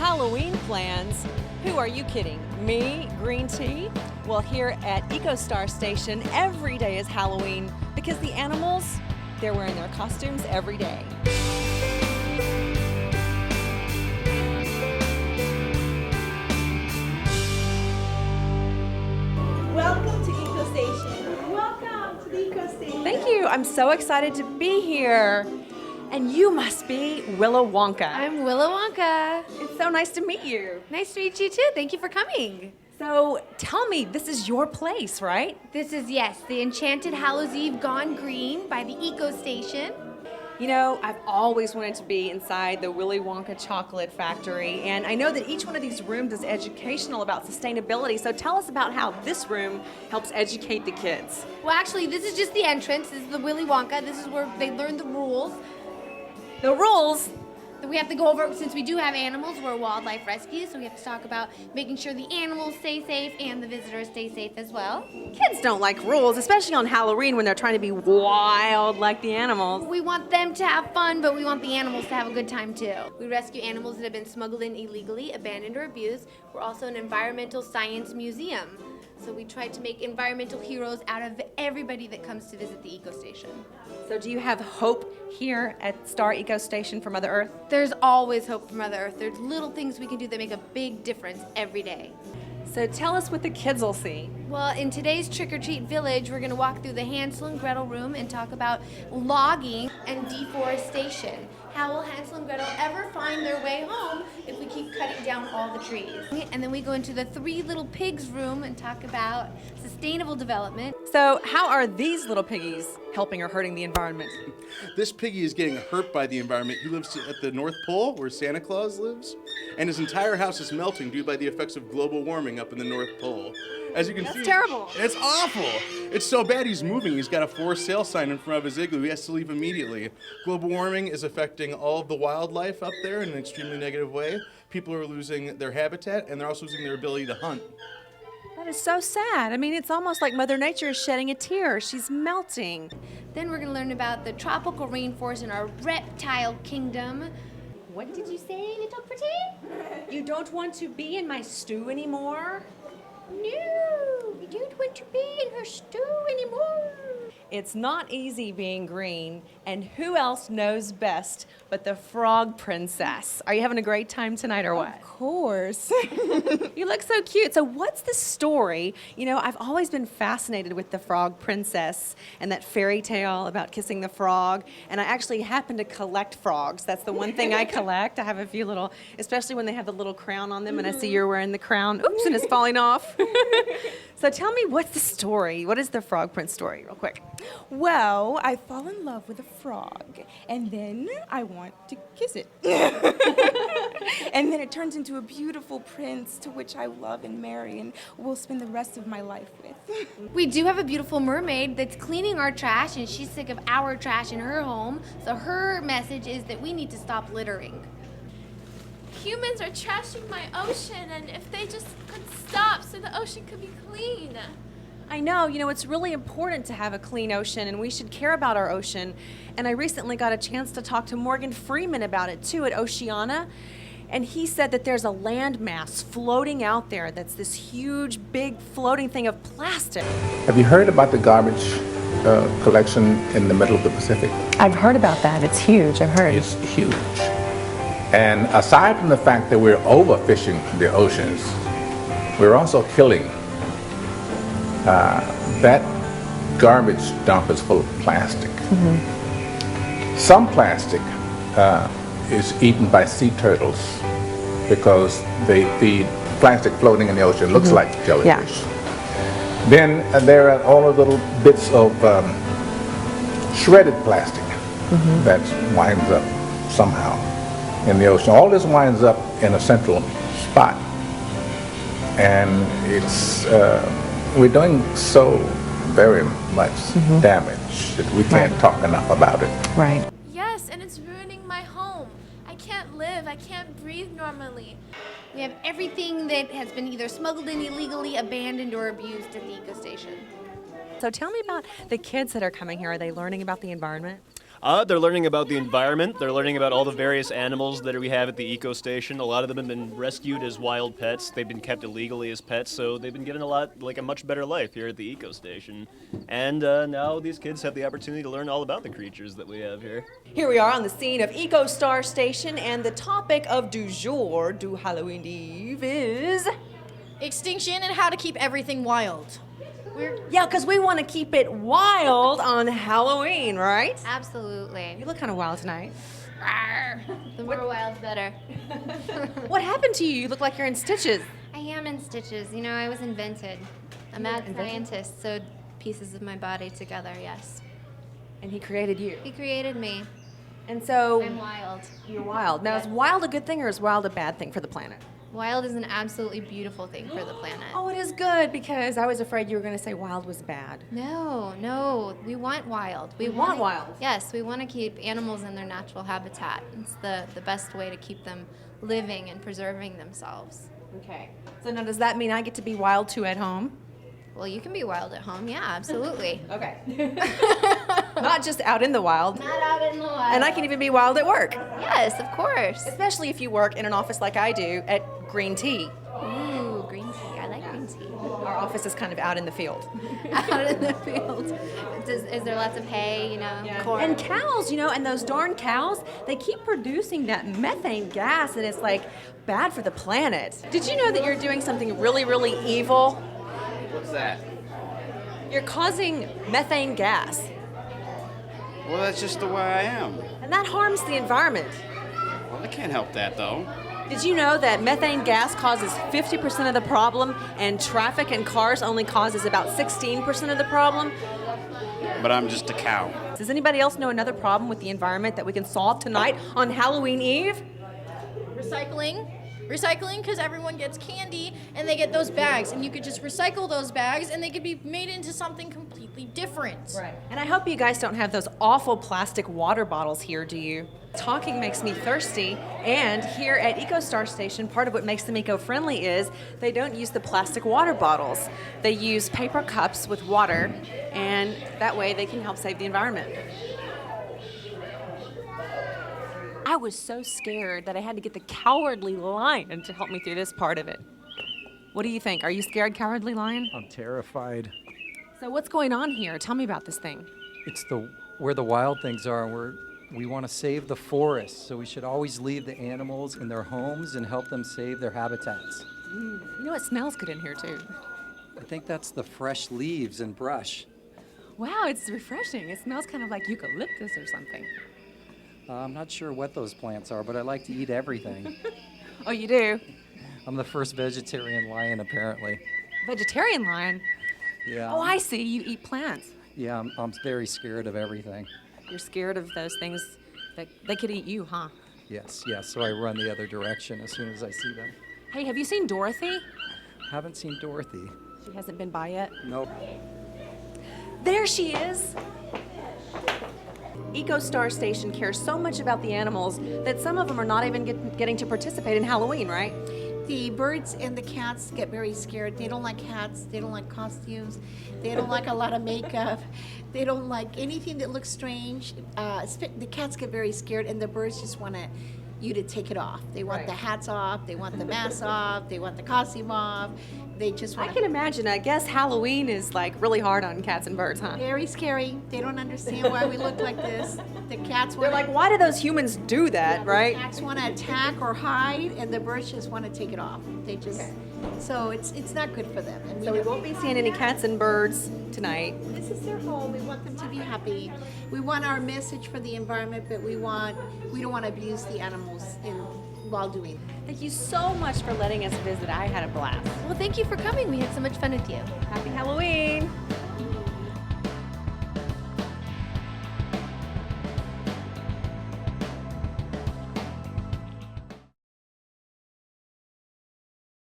Halloween plans? Who are you kidding? Me? Green tea? Well, here at EcoStar Station, every day is Halloween because the animals, they're wearing their costumes every day. Welcome to EcoStation. Welcome to the EcoStation. Thank you. I'm so excited to be here. And you must be Willow Wonka. I'm Willow Wonka. It's so nice to meet you. Nice to meet you too. Thank you for coming. So tell me, this is your place, right? This is, yes, the Enchanted Hallows Eve Gone Green by the EcoStation. You know, I've always wanted to be inside the Willy Wonka chocolate factory, and I know that each one of these rooms is educational about sustainability, so tell us about how this room helps educate the kids. Well, actually, this is just the entrance. This is the Willy Wonka. This is where they learn the rules. The rules? That we have to go over, since we do have animals, we're wildlife rescue, so we have to talk about making sure the animals stay safe and the visitors stay safe as well. Kids don't like rules, especially on Halloween when they're trying to be wild like the animals. We want them to have fun, but we want the animals to have a good time too. We rescue animals that have been smuggled in illegally, abandoned, or abused. We're also an environmental science museum. So we try to make environmental heroes out of everybody that comes to visit the EcoStation. So do you have hope here at Star Eco Station for Mother Earth? There's always hope for Mother Earth. There's little things we can do that make a big difference every day. So tell us what the kids will see. Well, in today's trick-or-treat village, we're gonna walk through the Hansel and Gretel room and talk about logging and deforestation. How will Hansel and Gretel ever find their way home if we keep cutting down all the trees? And then we go into the Three Little Pigs room and talk about sustainable development. So how are these little piggies helping or hurting the environment? This piggy is getting hurt by the environment. He lives at the North Pole, where Santa Claus lives, and his entire house is melting due by the effects of global warming up in the North Pole. As you can see, That's terrible. It's awful. It's so bad he's moving. He's got a for sale sign in front of his igloo. He has to leave immediately. Global warming is affecting all of the wildlife up there in an extremely negative way. People are losing their habitat, and they're also losing their ability to hunt. That is so sad. I mean, it's almost like Mother Nature is shedding a tear. She's melting. Then we're gonna learn about the tropical rainforest in our reptile kingdom. What did you say, little pretty? You don't want to be in my stew anymore? No, we don't want to be in her stew anymore. It's not easy being green, and who else knows best but the Frog Princess? Are you having a great time tonight or what? Of course. You look so cute. So what's the story? You know, I've always been fascinated with the Frog Princess and that fairy tale about kissing the frog, and I actually happen to collect frogs. That's the one thing I collect. I have a few little, especially when they have the little crown on them, and I see you're wearing the crown. Oops, and it's falling off. So tell me, what's the story? What is the Frog Prince story, real quick? Well, I fall in love with a frog, and then I want to kiss it. And then it turns into a beautiful prince to which I love and marry and will spend the rest of my life with. We do have a beautiful mermaid that's cleaning our trash, and she's sick of our trash in her home. So her message is that we need to stop littering. Humans are trashing my ocean, and if they just could stop so the ocean could be clean. I know, you know, it's really important to have a clean ocean, and we should care about our ocean. And I recently got a chance to talk to Morgan Freeman about it too at Oceana. And he said that there's a landmass floating out there that's this huge, big floating thing of plastic. Have you heard about the garbage collection in the middle of the Pacific? I've heard about that. It's huge. I've heard. It's huge. And aside from the fact that we're overfishing the oceans, we're also killing. That garbage dump is full of plastic. Mm-hmm. Some plastic is eaten by sea turtles because they feed plastic floating in the ocean. Looks like jellyfish. Yeah. Then there are all the little bits of shredded plastic that winds up somehow in the ocean. All this winds up in a central spot, and it's we're doing so very much damage that we can't talk enough about it. Right. Yes, and it's ruining my home. I can't live, I can't breathe normally. We have everything that has been either smuggled in illegally, abandoned, or abused at the EcoStation. So tell me about the kids that are coming here. Are they learning about the environment? They're learning about the environment. They're learning about all the various animals that we have at the eco station. A lot of them have been rescued as wild pets. They've been kept illegally as pets, so they've been given a much better life here at the eco station. And now these kids have the opportunity to learn all about the creatures that we have here. Here we are on the scene of Eco Star Station, and the topic of du jour, du Halloween Eve, is extinction and how to keep everything wild. yeah, because we want to keep it wild on Halloween, right? Absolutely. You look kind of wild tonight. The more wild, better. What happened to you? You look like you're in stitches. I am in stitches. You know, I was invented. A mad scientist sewed pieces of my body together, yes. And he created you. He created me. And so I'm wild. you're wild. Now, is wild a good thing or is wild a bad thing for the planet? Wild is an absolutely beautiful thing for the planet. Oh, it is good, because I was afraid you were going to say wild was bad. No, we want wild. We want wild. Yes, we want to keep animals in their natural habitat. It's the best way to keep them living and preserving themselves. Okay. So now does that mean I get to be wild too at home? Well, you can be wild at home, yeah, absolutely. Okay. Not just out in the wild. Not out in the wild. And I can even be wild at work. Yes, of course. Especially if you work in an office like I do at Green Tea. Ooh, green tea. I like green tea. Our office is kind of out in the field. Out in the field. Is there lots of hay, you know? Corn? And cows, you know, and those darn cows, they keep producing that methane gas, and it's like bad for the planet. Did you know that you're doing something really, really evil? What's that? You're causing methane gas, Well, that's just the way I am. and that harms the environment. Well, I can't help that, though. Did you know that methane gas causes 50% of the problem, and traffic and cars only causes about 16% of the problem? But I'm just a cow. Does anybody else know another problem with the environment that we can solve tonight on Halloween Eve? Recycling, because everyone gets candy and they get those bags, and you could just recycle those bags and they could be made into something completely different. Right. And I hope you guys don't have those awful plastic water bottles here, do you? Talking makes me thirsty, and here at EcoStar Station, part of what makes them eco-friendly is they don't use the plastic water bottles. They use paper cups with water, and that way they can help save the environment. I was so scared that I had to get the Cowardly Lion to help me through this part of it. What do you think? Are you scared, Cowardly Lion? I'm terrified. So what's going on here? Tell me about this thing. It's where the wild things are, and we want to save the forest, so we should always leave the animals in their homes and help them save their habitats. You know, it smells good in here too. I think that's the fresh leaves and brush. Wow, it's refreshing. It smells kind of like eucalyptus or something. I'm not sure what those plants are, but I like to eat everything. Oh, you do? I'm the first vegetarian lion, apparently. Vegetarian lion? Yeah. Oh, I see. You eat plants. Yeah, I'm very scared of everything. You're scared of those things that they could eat you, huh? Yes, so I run the other direction as soon as I see them. Hey, have you seen Dorothy? Haven't seen Dorothy. She hasn't been by yet? Nope. There she is! EcoStar Station cares so much about the animals that some of them are not even getting to participate in Halloween, right? The birds and the cats get very scared. They don't like hats. They don't like costumes. They don't like a lot of makeup. They don't like anything that looks strange. The cats get very scared, and the birds just want you to take it off. They want the hats off. They want the masks off. They want the costume off. They just want I can imagine. I guess Halloween is like really hard on cats and birds, huh? Very scary. They don't understand why we look like this. The cats They're like, why do those humans do that, right? The cats want to attack or hide, and the birds just want to take it off. They just, so it's not good for them. And so we won't be seeing any cats and birds tonight. This is their home. We want them to be happy. We want our message for the environment, but we don't want to abuse the animals while doing it. Thank you so much for letting us visit. I had a blast. Well, thank you for coming. We had so much fun with you. Happy Halloween.